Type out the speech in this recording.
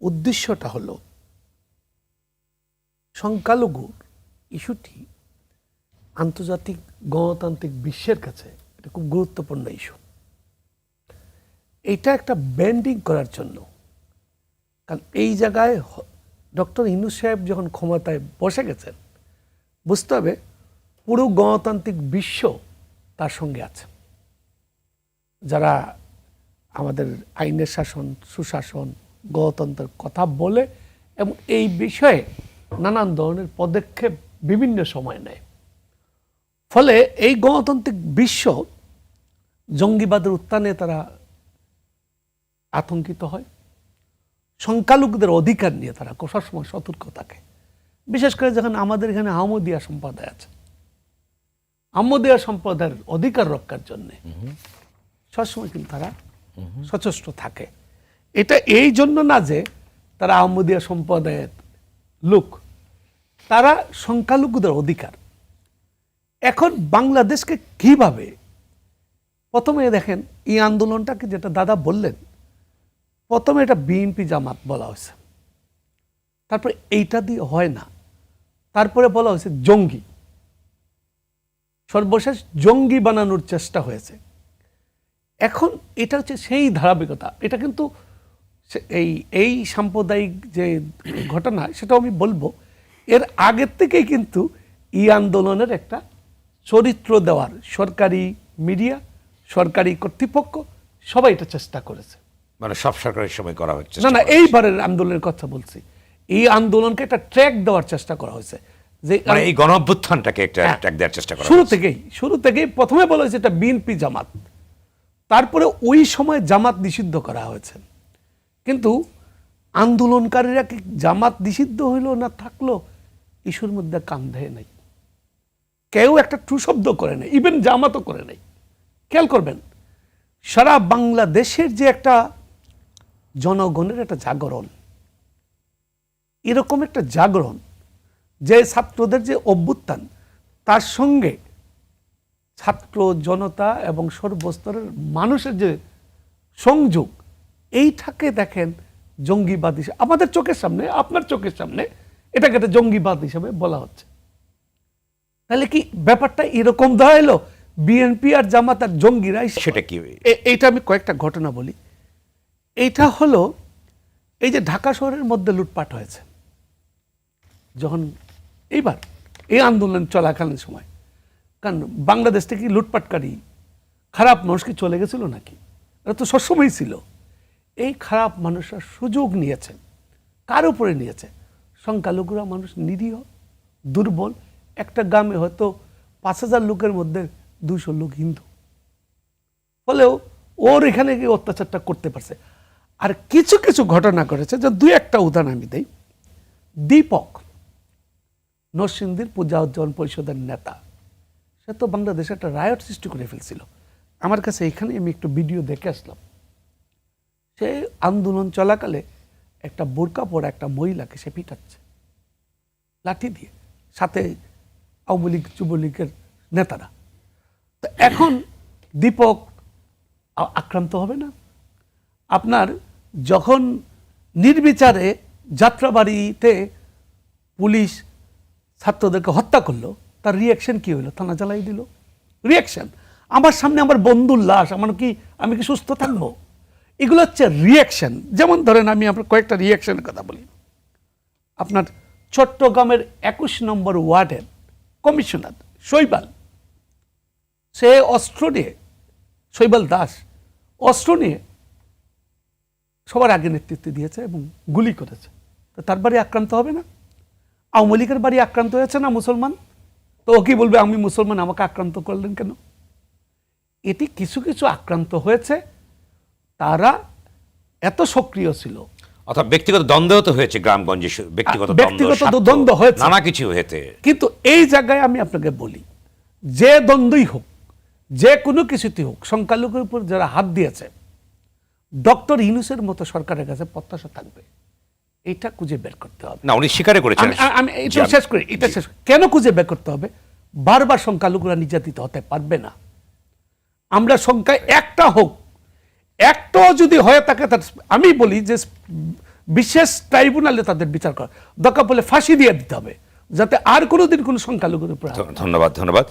উদ্দেশ্যটা হলো সংখ্যালঘুর ইস্যুটি আন্তর্জাতিক গণতান্ত্রিক বিশ্বের কাছে এটা খুব গুরুত্বপূর্ণ ইস্যু। এটা একটা ব্যান্ডিং করার জন্য, কারণ এই জায়গায় ডক্টর ইউনূস সাহেব যখন ক্ষমতায় বসে গেছেন, বুঝতে হবে পুরো গণতান্ত্রিক বিশ্ব তার সঙ্গে আছে। যারা আমাদের আইনের শাসন, সুশাসন, গণতন্ত্রের কথা বলে এবং এই বিষয়ে নানান ধরনের পদক্ষেপ বিভিন্ন সময় নেয়। ফলে এই গণতান্ত্রিক বিশ্ব জঙ্গিবাদের উত্থানে তারা আতঙ্কিত হয়। সংখ্যালঘুদের অধিকার নিয়ে তারা সবসময় সতর্ক থাকে। বিশেষ করে যখন আমাদের এখানে আহমদিয়া সম্প্রদায় আছে, আহমদিয়া সম্প্রদায়ের অধিকার রক্ষার জন্য সবসময় কিন্তু তারা সচেষ্ট থাকে। এটা এই জন্য না যে তারা আহমদিয়া সম্প্রদায়ের লোক, তারা সংখ্যালঘুদের অধিকার। এখন বাংলাদেশকে কিভাবে, প্রথমে দেখেন এই আন্দোলনটাকে যেটা দাদা বললেন, প্রথমে এটা বিএনপি জামাত বলা হয়েছে, তারপরে এইটা দিয়ে হয় না, তারপরে বলা হয়েছে জঙ্গি, সর্বশেষ জঙ্গি বানানোর চেষ্টা হয়েছে। এখন এটা হচ্ছে সেই ধারাবাহিকতা। এটা কিন্তু এই সাম্প্রদায়িক যে ঘটনা, সেটা আমি বলবো এর আগের থেকেই কিন্তু এই আন্দোলনের একটা চরিত্র দেওয়ার সরকারি মিডিয়া, সরকারি কর্তৃপক্ষ সবাই এটা চেষ্টা করেছে। মানে সব সরকারের সময় করা হচ্ছে না, এইবারের আন্দোলনের কথা বলছি। এই আন্দোলনকে একটা ট্র্যাক দেওয়ার চেষ্টা করা হয়েছে, যে মানে এই গণ অভ্যুত্থানটাকে একটা ট্র্যাক দেওয়ার চেষ্টা করা শুরু থেকেই প্রথমে বলা হয়েছে এটা বিএনপি জামাত, তারপরে ওই সময় জামাত নিষিদ্ধ করা হয়েছে। কিন্তু আন্দোলনকারীরা কি জামাত নিষিদ্ধ হইলো না থাকলো, ইস্যুর মধ্যে কান দেয় নাই, কেউ একটা ট্রু শব্দ করে নাই, ইভেন জামাতও করে নাই। খেয়াল করবেন, সারা বাংলাদেশের যে একটা জনগণের একটা জাগরণ, এরকম একটা জাগরণ, যে ছাত্রদের যে অভ্যুত্থান, তার সঙ্গে ছাত্র জনতা এবং সর্বস্তরের মানুষের যে সংযোগ, এইটাকে দেখেন জঙ্গিবাদ হিসেবে আমাদের চোখের সামনে, আপনার চোখের সামনে এটাকে একটা জঙ্গিবাদ হিসেবে বলা হচ্ছে। তাহলে কি ব্যাপারটা এরকম দাঁড়াইলো, বিএনপি আর জামাত আর জঙ্গিরা? সেটা কি? এইটা আমি কয়েকটা ঘটনা বলি। এইটা হলো এই যে ঢাকা শহরের মধ্যে লুটপাট হয়েছে যখন এইবার এই আন্দোলন চলাকালীন সময়, কারণ বাংলাদেশ থেকে লুটপাটকারী খারাপ মানুষ কি চলে গেছিল নাকি? এটা তো সবসময়ই ছিল। এই খারাপ মানুষরা সুযোগ নিয়েছে, কার উপরে নিয়েছে? সংখ্যালঘুরা মানুষ নিরীহ, দুর্বল। একটা গ্রামে হয়তো ৫,০০০ লোকের মধ্যে ২০০ লোক হিন্দু, ফলেও ওর এখানে গিয়ে অত্যাচারটা করতে পারছে। আর কিছু কিছু ঘটনা ঘটেছে, যে দুই একটা উদাহরণ আমি দেই। দীপক নরসিংদীর পূজা উজ্জীবন পরিষদের নেতা, সে তো বাংলাদেশে একটা রায়ট সৃষ্টি করে ফেলছিল। আমার কাছে এখানে আমি একটু ভিডিও দেখে আসলাম। সে আন্দোলন চলাকালে একটা বোরকা পরা একটা মহিলাকে সে পিটাচ্ছে লাঠি দিয়ে, সাথে আওয়ামী লীগ যুবলীগের নেতারা। তো এখন দীপক আক্রান্ত হবে না? আপনার যখন নির্বিচারে যাত্রাবাড়িতে পুলিশ ছাত্রদেরকে হত্যা করলো, তার রিয়াকশন কি হলো? থানা জ্বালাই দিল। রিয়াকশন, আমার সামনে আমার বন্ধুর লাশ, আমি কি সুস্থ থাকবো? এগুলো হচ্ছে রিয়াকশন। যেমন ধরেন আমি আপনার কয়েকটা রিয়াকশনের কথা বলি। আপনার চট্টগ্রামের ২১ নম্বর ওয়ার্ডের কমিশনার শৈবাল, সে অস্ত্র নিয়ে, শৈবাল দাস অস্ত্র নিয়ে সবার আগে নেতৃত্ব দিয়েছে এবং গুলি করেছে। তো তার বাড়ি আক্রান্ত হবে না? আওয়ামী লীগের বাড়ি আক্রান্ত হয়েছে না মুসলমান, তো ও কি বলবে আমি মুসলমান, আমাকে আক্রান্ত করলেন কেন? এটি কিছু কিছু আক্রান্ত হয়েছে, তারা এত সক্রিয় ছিল। অর্থাৎ ব্যক্তিগত দ্বন্দ্ব তো হয়েছে গ্রামগঞ্জে, ব্যক্তিগত দ্বন্দ্ব হয়েছে, নানা কিছু হয়েছে। কিন্তু এই জায়গায় আমি আপনাকে বলি, যে দ্বন্দ্বই হোক, যে কোনো কিছুতেই হোক, সংখ্যালঘুর উপর যারা হাত দিয়েছে, ডক্টর ইউনূসের মতো সরকারের কাছে প্রত্যাশা থাকবে। এটা খুঁজে বের করতে হবে। না, উনি স্বীকার করেছেন। আমি এটা শেষ করি, কেন খুঁজে বের করতে হবে? বারবার সংখ্যালঘুরা নির্যাতিত হতে পারবে না। আমরা সংখ্যায় একটা হোক, একটাও যদি হয়ে থাকে, আমি বলি যে বিশেষ ট্রাইব্যুনালে তাদের বিচার করা দরকার, বলে ফাঁসি দিয়ে দিতে হবে, যাতে আর কোনোদিন কোনো সংখ্যালঘুর উপর ধন্যবাদ।